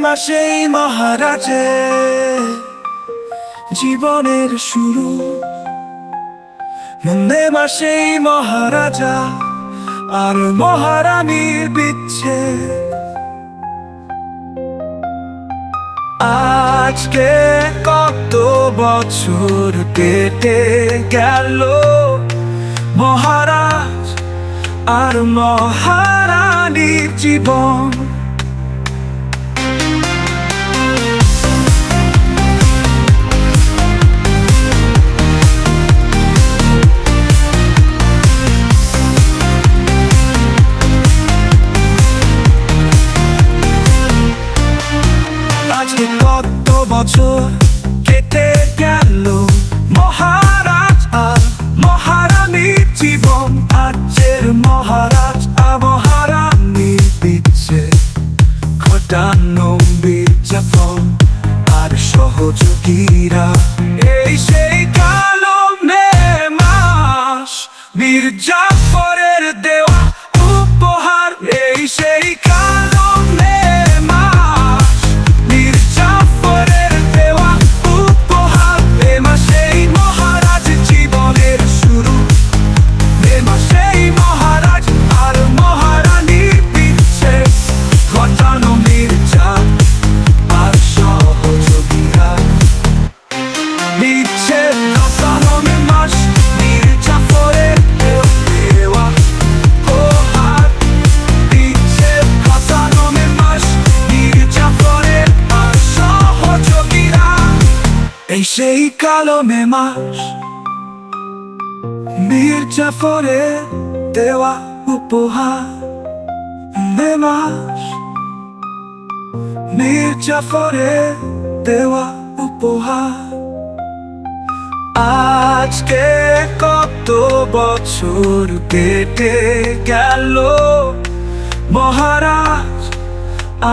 মাসেই মহারাজে জীবনের শুরু, মন্দে মাসেই মহারাজা আর মহারানীর বিচ্ছেদ। আজকে কত বছর কেটে গেল, মহারাজ আর মহারানীর জীবন। আজকে কত বছর কেটে গেল, মহারাজ আর মহারানীর জীবন। আজকের মহারাজ আর মহারানীর বিচ্ছেদ ঘটানো মির্জাফর আর সহযোগীরা। এই সেই কালো মে মাস, মির্জাফরের দেওয়া উপহার। এই সেই কালো মে মাস, মির্জাফরের দেওয়া উপহার। মে মাসেই মহারাজ জীবনের শুরু, মে মাসেই মহারাজ আর মহারানীর বিচ্ছেদ ঘটানো মির্জা আর সহযোগীরা। বিচ্ছেদ ঘটানো মে মাস, মির্জাফরের দেওয়া উপহার। বিচ্ছেদ ঘটানো মে মাস, মির্জাফরের আর সহযোগীরা। এই সেই কালো মে মাস, মির্জাফরের দেওয়া উপহার। মে মাস, মির্জাফরের দেওয়া উপহার। আজকে কত বছর কেটে গেল, মহারাজ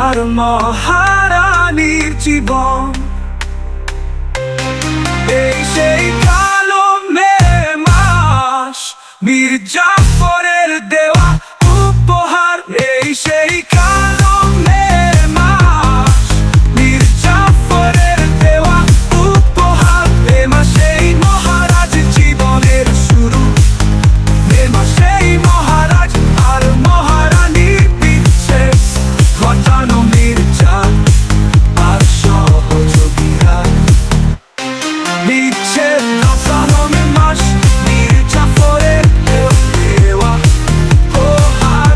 আর মহারানীর জীবন। এই সেই কালো মে মাস, মির্জাফরের দেওয়া উপহার। এই সেই কালো মে মাস, মির্জাফরের দেওয়া উপহার। মে মাসেই মহারাজ জীবনের শুরু, মে মাসেই মহারাজ আর মহারানীর বিচ্ছেদ ঘটানো মির্জা আর সহযোগীরা। বিচ্ছেদ ঘটানো মে মাস, মির্জাফরের দেওয়া উপহার।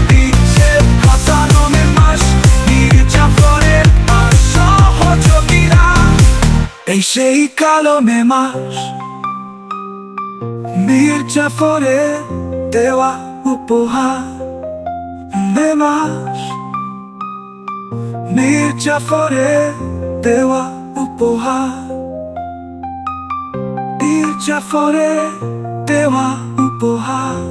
বিচ্ছেদ ঘটানো মে মাস, মির্জাফরের আর সহযোগীরা। এই সেই কালো মে মাস, মির্জাফরের দেওয়া উপহার। মে মাস, মির্জাফরের দেওয়া উপহার। মির্জাফরের দেওয়া উপহার।